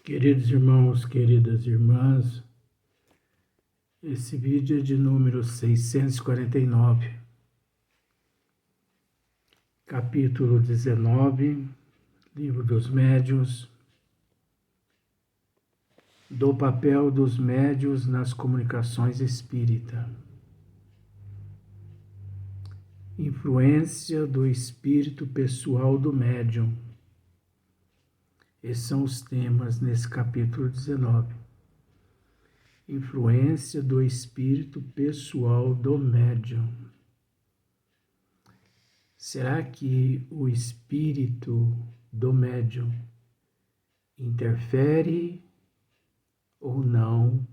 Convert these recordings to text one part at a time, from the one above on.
Queridos irmãos, queridas irmãs, esse vídeo é de número 649, capítulo 19, Livro dos Médiuns, do papel dos médiuns nas comunicações espírita. Influência do espírito pessoal do médium. Esses são os temas nesse capítulo 19. Influência do espírito pessoal do médium. Será que o espírito do médium interfere ou não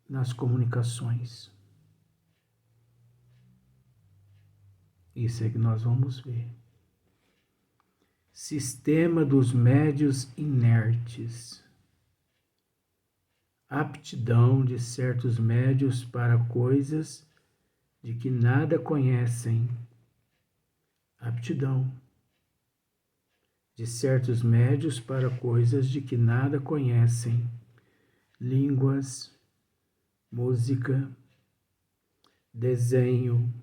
nas comunicações? Isso é que nós vamos ver. Sistema dos médiuns inertes. Aptidão de certos médiuns para coisas de que nada conhecem. Aptidão de certos médiuns para coisas de que nada conhecem. Línguas, música, desenho,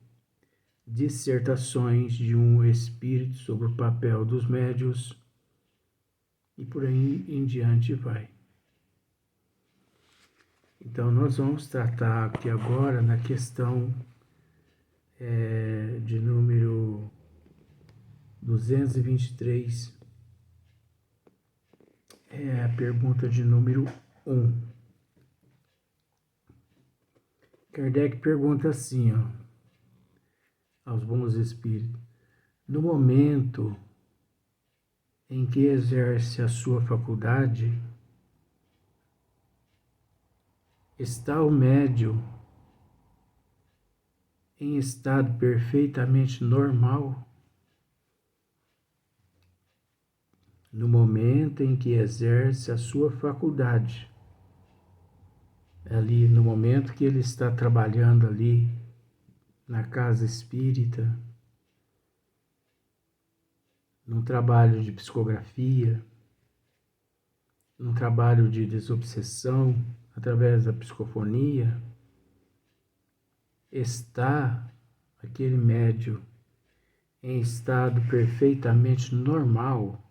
dissertações de um espírito sobre o papel dos médiuns e por aí em diante vai. Então nós vamos tratar aqui agora na questão de número 223, é a pergunta de número 1. Kardec pergunta assim, aos bons espíritos: no momento em que exerce a sua faculdade, está o médium em estado perfeitamente normal? No momento em que exerce a sua faculdade, ali no momento que ele está trabalhando ali na casa espírita, num trabalho de psicografia, num trabalho de desobsessão através da psicofonia, está aquele médium em estado perfeitamente normal?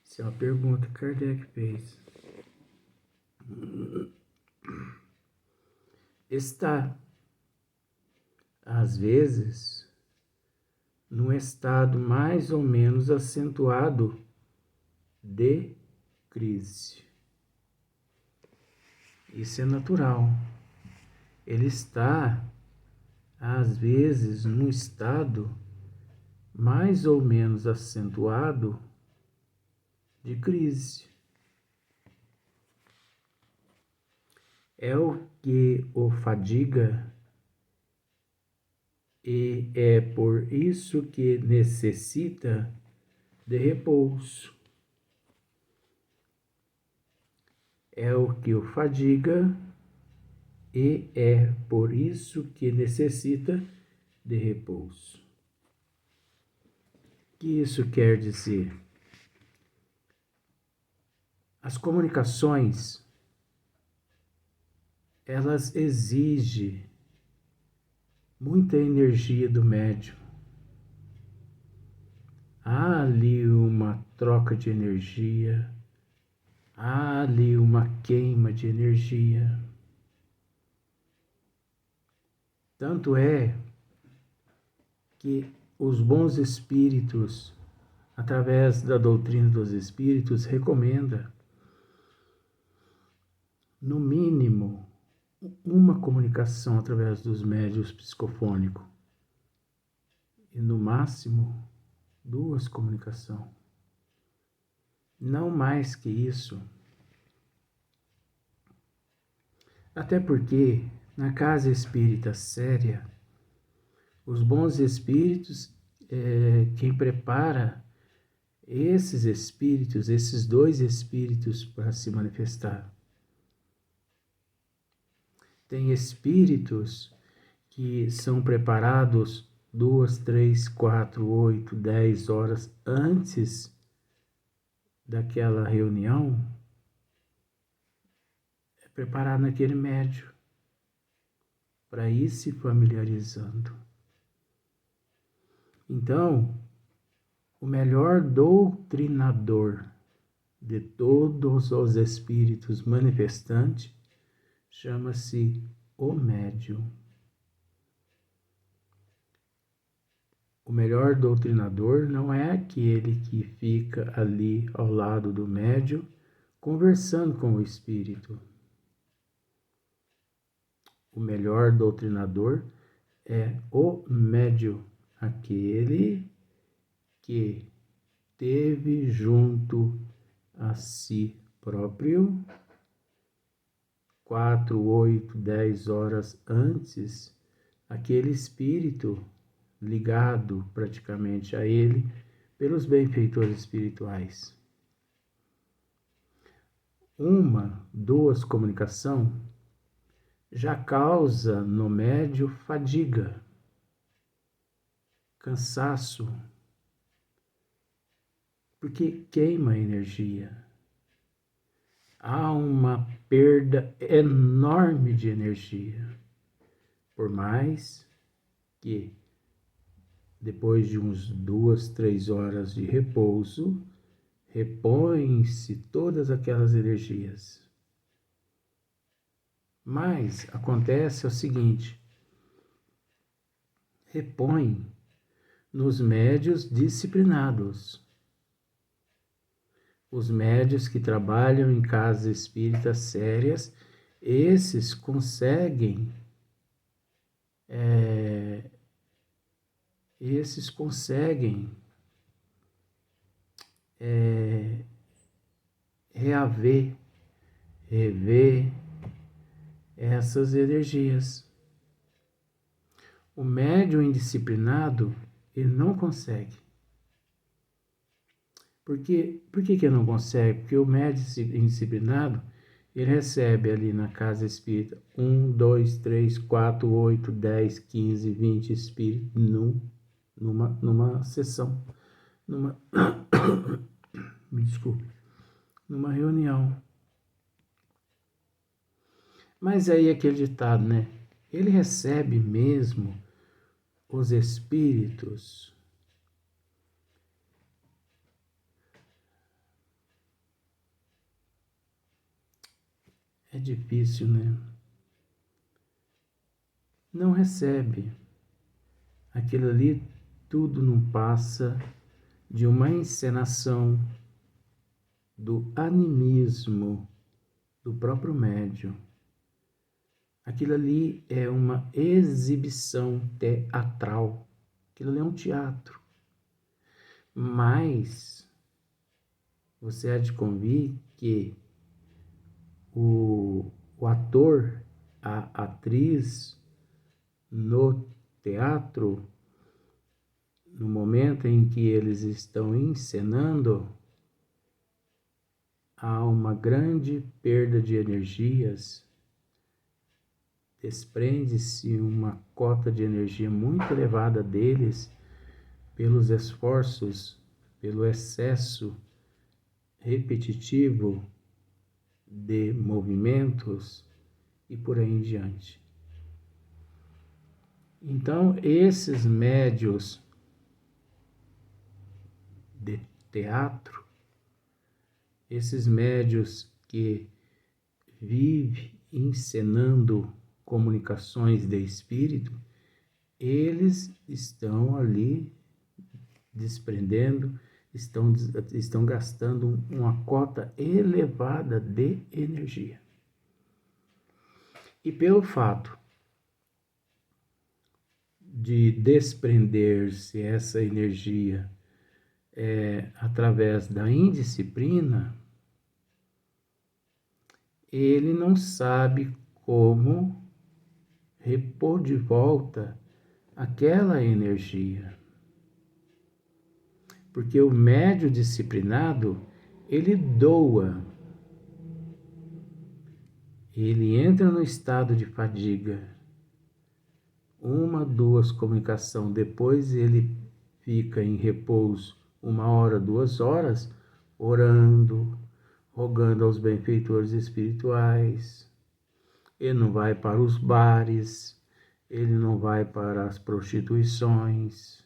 Essa é uma pergunta que Kardec fez. Está, às vezes, num estado mais ou menos acentuado de crise. Isso é natural. Ele está, às vezes, num estado mais ou menos acentuado de crise. É o que o fadiga e é por isso que necessita de repouso. É o que o fadiga e é por isso que necessita de repouso. O que isso quer dizer? As comunicações, elas exigem muita energia do médium. Há ali uma troca de energia, há ali uma queima de energia. Tanto é que os bons espíritos, através da doutrina dos espíritos, recomenda, no mínimo, uma comunicação através dos médiuns psicofônicos e, no máximo, 2 comunicações. Não mais que isso. Até porque, na casa espírita séria, os bons espíritos, quem prepara esses espíritos, esses 2 espíritos para se manifestar. Tem espíritos que são preparados 2, 3, 4, 8, 10 horas antes daquela reunião é preparar naquele médio para ir se familiarizando. Então, o melhor doutrinador de todos os espíritos manifestantes chama-se o médium. O melhor doutrinador não é aquele que fica ali ao lado do médium conversando com o espírito. O melhor doutrinador é o médium, aquele que teve junto a si próprio 4, 8, 10 horas antes, aquele espírito ligado praticamente a ele pelos benfeitores espirituais. Uma, duas comunicação já causa no médium fadiga, cansaço, porque queima energia. Há uma perda enorme de energia, por mais que depois de uns 2, 3 horas de repouso, repõem-se todas aquelas energias. Mas acontece o seguinte, repõe nos médios disciplinados. Os médios que trabalham em casas espíritas sérias, esses conseguem rever essas energias. O médium indisciplinado, ele não consegue. Por que ele não consegue? Porque o médium indisciplinado, ele recebe ali na casa espírita 1, 2, 3, 4, 8, 10, 15, 20 espíritos numa sessão, me desculpe, numa reunião. Mas aí aquele ditado, né? Ele recebe mesmo os espíritos é difícil, né? Não recebe. Aquilo ali tudo não passa de uma encenação do animismo do próprio médium. Aquilo ali é uma exibição teatral. Aquilo ali é um teatro. Mas você há de convir que o ator, a atriz no teatro, no momento em que eles estão encenando, há uma grande perda de energias, desprende-se uma cota de energia muito elevada deles pelos esforços, pelo excesso repetitivo de movimentos e por aí em diante. Então, esses médios de teatro, esses médios que vivem encenando comunicações de espírito, eles estão ali desprendendo, estão gastando uma cota elevada de energia. E pelo fato de desprender-se essa energia através da indisciplina, ele não sabe como repor de volta aquela energia. Porque o médium disciplinado, ele doa. Ele entra no estado de fadiga. 1, 2 comunicação, depois ele fica em repouso 1 hora, 2 horas, orando, rogando aos benfeitores espirituais. Ele não vai para os bares, ele não vai para as prostituições,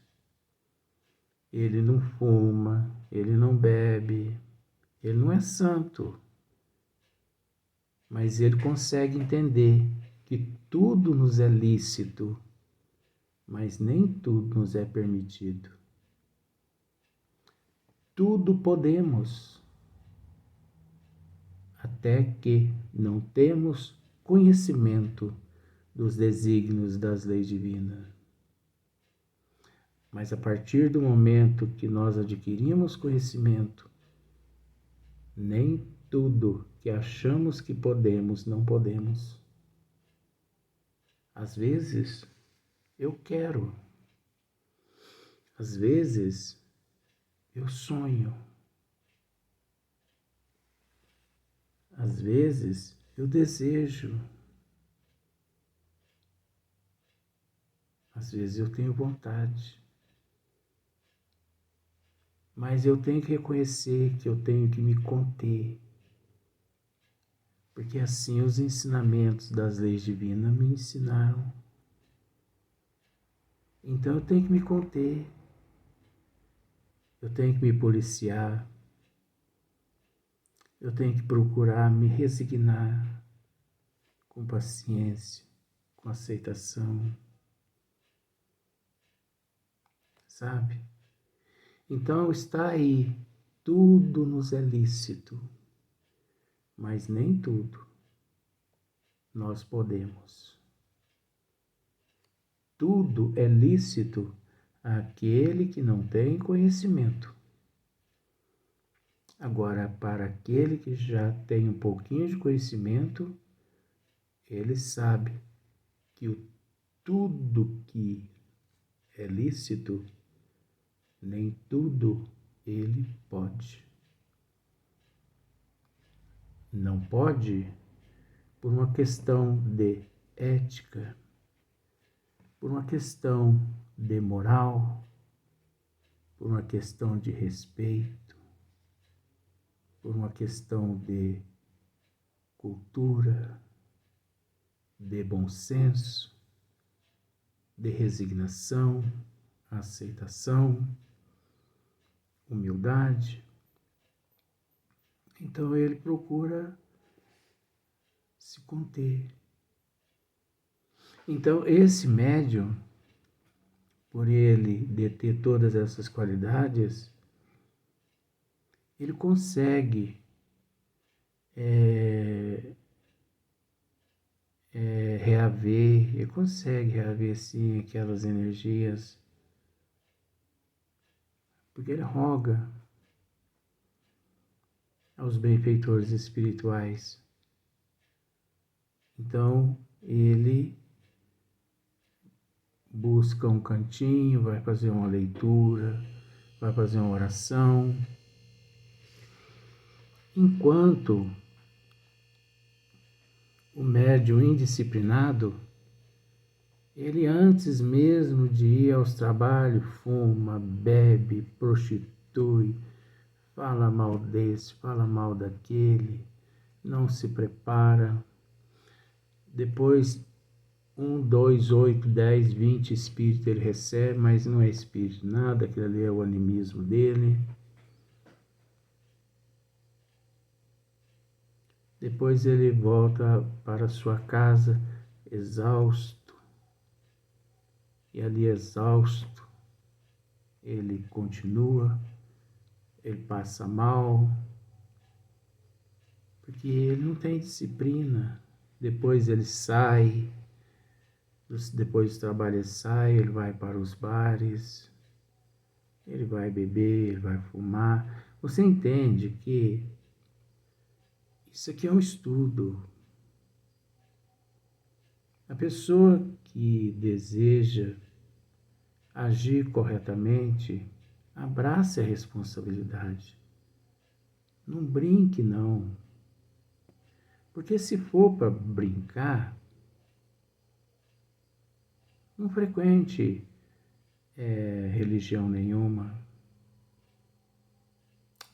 ele não fuma, ele não bebe, ele não é santo. Mas ele consegue entender que tudo nos é lícito, mas nem tudo nos é permitido. Tudo podemos, até que não temos conhecimento dos desígnios das leis divinas. Mas a partir do momento que nós adquirimos conhecimento, nem tudo que achamos que podemos, não podemos. Às vezes, eu quero. Às vezes, eu sonho. Às vezes, eu desejo. Às vezes, eu tenho vontade. Mas eu tenho que reconhecer que eu tenho que me conter. Porque assim os ensinamentos das leis divinas me ensinaram. Então eu tenho que me conter. Eu tenho que me policiar. Eu tenho que procurar me resignar com paciência, com aceitação. Sabe? Então está aí, tudo nos é lícito, mas nem tudo nós podemos. Tudo é lícito àquele que não tem conhecimento. Agora, para aquele que já tem um pouquinho de conhecimento, ele sabe que tudo que é lícito, nem tudo ele pode. Não pode por uma questão de ética, por uma questão de moral, por uma questão de respeito, por uma questão de cultura, de bom senso, de resignação, aceitação, humildade. Então ele procura se conter. Então esse médium, por ele deter todas essas qualidades, ele consegue ele consegue reaver sim aquelas energias, porque ele roga aos benfeitores espirituais. Então ele busca um cantinho, vai fazer uma leitura, vai fazer uma oração. Enquanto o médium indisciplinado, ele antes mesmo de ir aos trabalhos, fuma, bebe, prostitui, fala mal desse, fala mal daquele, não se prepara. Depois, 1, 2, 8, 10, 20 espíritos ele recebe, mas não é espírito nada, aquilo ali é o animismo dele. Depois ele volta para sua casa exausto. E ali exausto, ele continua, ele passa mal, porque ele não tem disciplina. Depois ele sai, depois do trabalho ele sai, ele vai para os bares, ele vai beber, ele vai fumar. Você entende que isso aqui é um estudo. A pessoa que deseja agir corretamente, abrace a responsabilidade. Não brinque, não. Porque se for para brincar, não frequente religião nenhuma.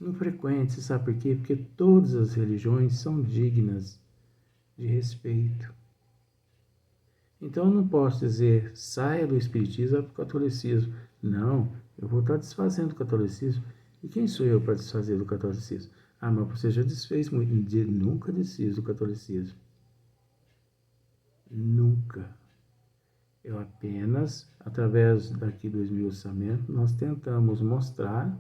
Não frequente, você sabe por quê? Porque todas as religiões são dignas de respeito. Então eu não posso dizer, saia do espiritismo para o catolicismo. Não, eu vou estar desfazendo o catolicismo. E quem sou eu para desfazer do catolicismo? Ah, mas você já desfez muito. Nunca desfiz do catolicismo. Nunca. Eu apenas, através daqui do esmiuçamento, nós tentamos mostrar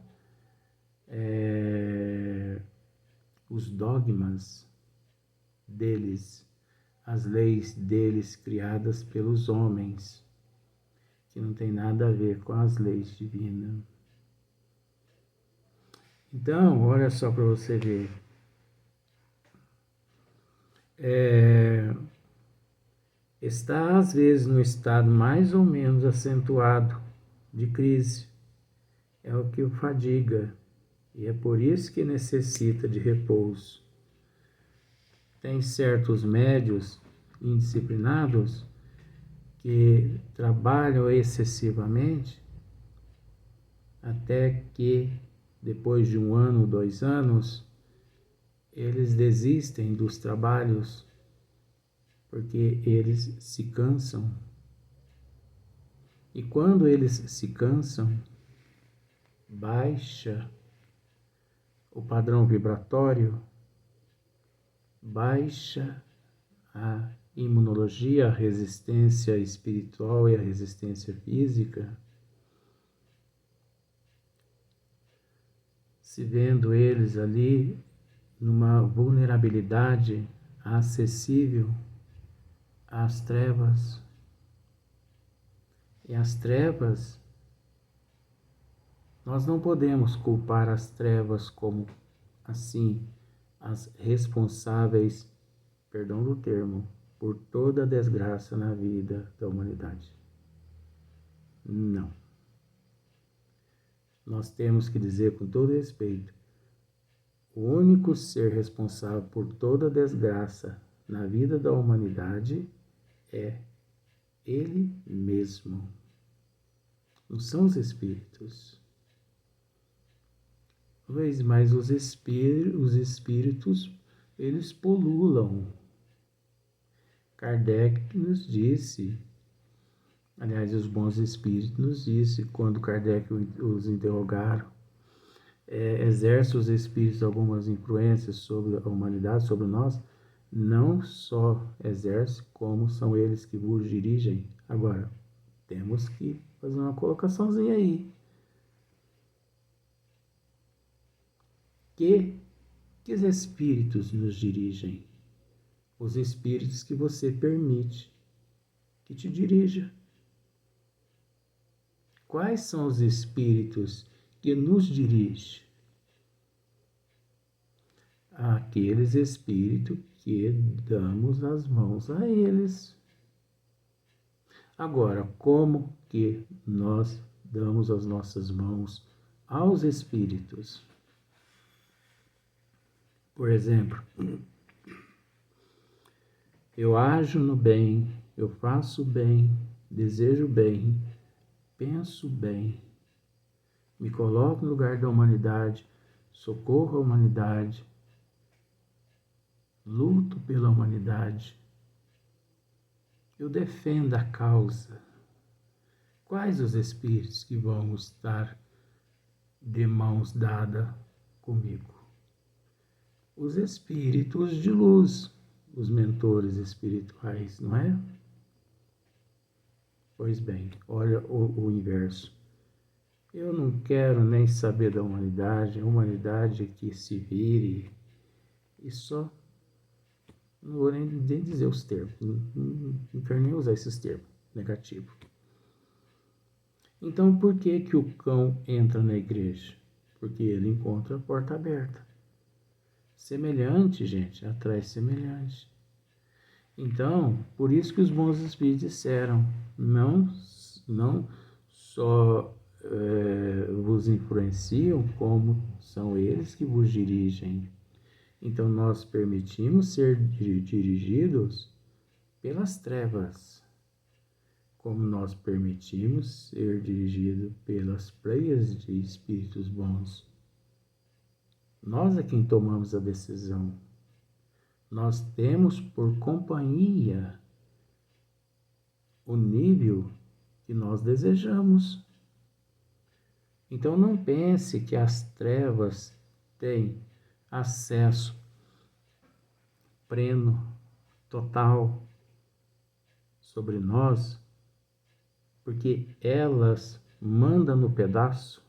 os dogmas deles, as leis deles criadas pelos homens, que não tem nada a ver com as leis divinas. Então, olha só para você ver. Está às vezes no estado mais ou menos acentuado de crise. É o que o fadiga. E é por isso que necessita de repouso. Tem certos médios indisciplinados que trabalham excessivamente até que, depois de 1 ano, 2 anos, eles desistem dos trabalhos porque eles se cansam. E quando eles se cansam, baixa o padrão vibratório, baixa a imunologia, a resistência espiritual e a resistência física, se vendo eles ali numa vulnerabilidade acessível às trevas. E as trevas, nós não podemos culpar as trevas como assim as responsáveis, perdão do termo, por toda a desgraça na vida da humanidade. Não. Nós temos que dizer com todo respeito, o único ser responsável por toda a desgraça na vida da humanidade é Ele mesmo. Não são os espíritos. Mas os espíritos, eles pululam. Kardec nos disse, aliás, os bons espíritos nos disse, quando Kardec os interrogaram, exerce os espíritos algumas influências sobre a humanidade, sobre nós? Não só exerce, como são eles que vos dirigem. Agora, temos que fazer uma colocaçãozinha aí. Que os espíritos nos dirigem? Os espíritos que você permite que te dirija. Quais são os espíritos que nos dirigem? Aqueles espíritos que damos as mãos a eles. Agora, como que nós damos as nossas mãos aos espíritos? Por exemplo, eu ajo no bem, eu faço bem, desejo bem, penso bem, me coloco no lugar da humanidade, socorro a humanidade, luto pela humanidade, eu defendo a causa. Quais os espíritos que vão estar de mãos dadas comigo? Os espíritos de luz, os mentores espirituais, não é? Pois bem, olha o inverso. Eu não quero nem saber da humanidade, a humanidade que se vire e só. Não vou nem dizer os termos, não quero nem usar esses termos negativos. Então, por que o cão entra na igreja? Porque ele encontra a porta aberta. Semelhante, gente, atrai semelhante. Então, por isso que os bons espíritos disseram, não só vos influenciam, como são eles que vos dirigem. Então, nós permitimos ser dirigidos pelas trevas, como nós permitimos ser dirigidos pelas pleias de espíritos bons. Nós é quem tomamos a decisão. Nós temos por companhia o nível que nós desejamos. Então não pense que as trevas têm acesso pleno, total sobre nós, porque elas mandam no pedaço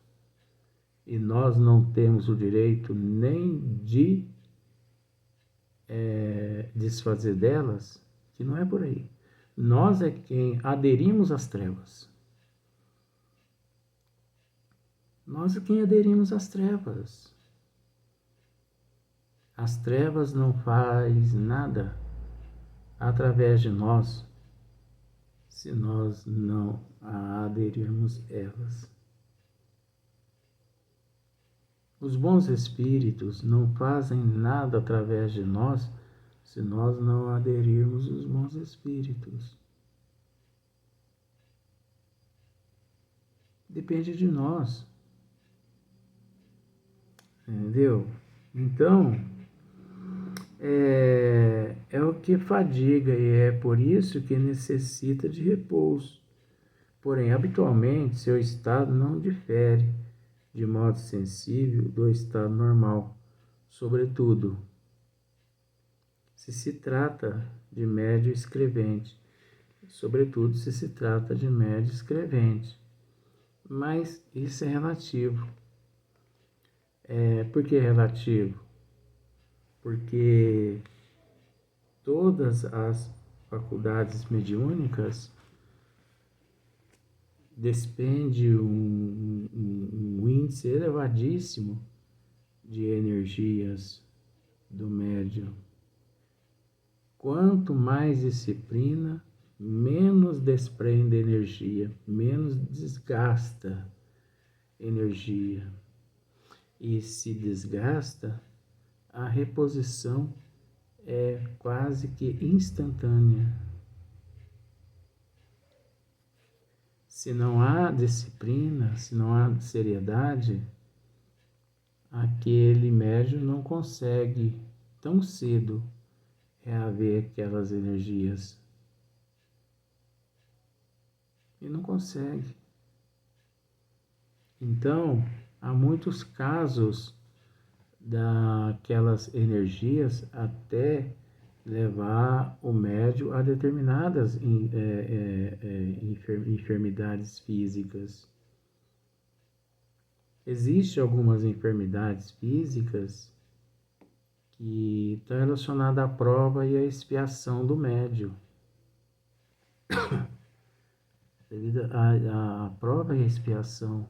e nós não temos o direito nem de desfazer delas, que não é por aí. Nós é quem aderimos às trevas. Nós é quem aderimos às trevas. As trevas não faz nada através de nós se nós não aderirmos elas. Os bons espíritos não fazem nada através de nós se nós não aderirmos os bons espíritos. Depende de nós. Entendeu? Então, é o que fadiga e é por isso que necessita de repouso. Porém, habitualmente, seu estado não difere de modo sensível do estado normal, sobretudo se trata de médio escrevente, mas isso é relativo. Por que é relativo? Porque todas as faculdades mediúnicas despende um índice elevadíssimo de energias do médium. Quanto mais disciplina, menos desprende energia, menos desgasta energia. E se desgasta, a reposição é quase que instantânea. Se não há disciplina, se não há seriedade, aquele médium não consegue tão cedo reaver aquelas energias. E não consegue. Então, há muitos casos daquelas energias até levar o médium a determinadas enfermidades físicas. Existem algumas enfermidades físicas que estão relacionadas à prova e à expiação do médium. Devido à prova e à expiação.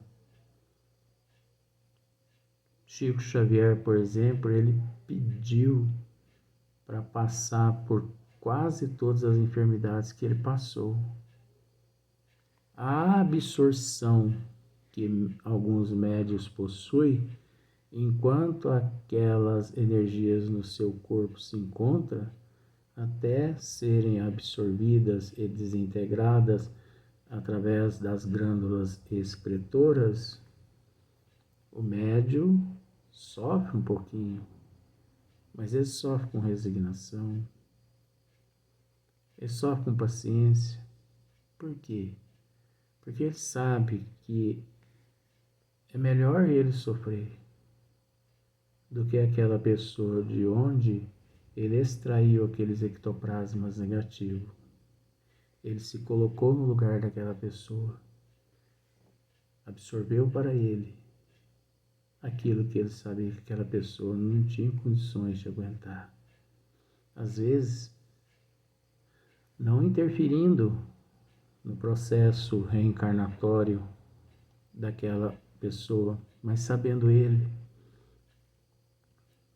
Chico Xavier, por exemplo, ele pediu para passar por quase todas as enfermidades que ele passou. A absorção que alguns médiuns possuem, enquanto aquelas energias no seu corpo se encontram, até serem absorvidas e desintegradas através das glândulas excretoras, o médium sofre um pouquinho, mas ele sofre com resignação, ele sofre com paciência. Por quê? Porque ele sabe que é melhor ele sofrer do que aquela pessoa de onde ele extraiu aqueles ectoplasmas negativos. Ele se colocou no lugar daquela pessoa, absorveu para ele aquilo que ele sabia que aquela pessoa não tinha condições de aguentar. Às vezes, não interferindo no processo reencarnatório daquela pessoa, mas sabendo ele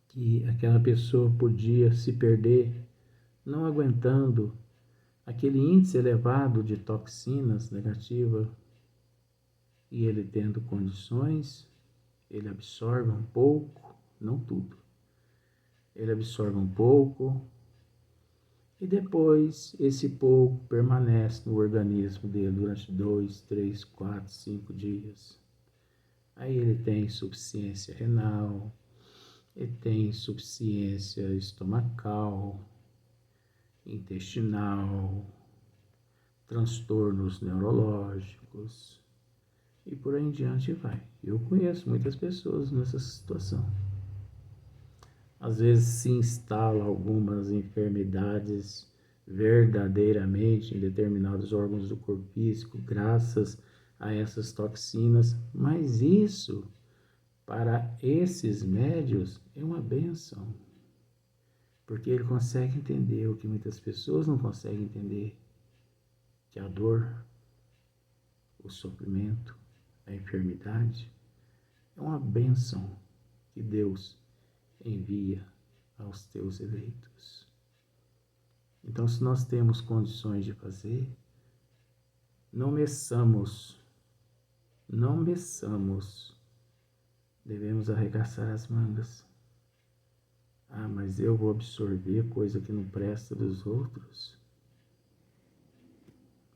que aquela pessoa podia se perder, não aguentando aquele índice elevado de toxinas negativas, e ele tendo condições, ele absorve um pouco, não tudo. Ele absorve um pouco e depois esse pouco permanece no organismo dele durante 2, 3, 4, 5 dias. Aí ele tem insuficiência renal, tem insuficiência estomacal, intestinal, transtornos neurológicos e por aí em diante vai. Eu conheço muitas pessoas nessa situação. Às vezes se instala algumas enfermidades verdadeiramente em determinados órgãos do corpo físico, graças a essas toxinas, mas isso, para esses médios, é uma benção, porque ele consegue entender o que muitas pessoas não conseguem entender, que a dor, o sofrimento, a enfermidade é uma benção que Deus envia aos teus eleitos. Então, se nós temos condições de fazer, não meçamos, devemos arregaçar as mangas. Ah, mas eu vou absorver coisa que não presta dos outros?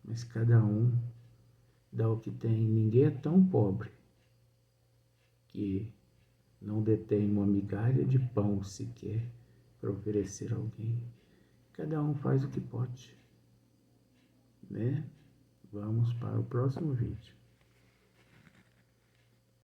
Mas cada um dá o que tem. Ninguém é tão pobre que não detém uma migalha de pão sequer para oferecer a alguém. Cada um faz o que pode, né? Vamos para o próximo vídeo.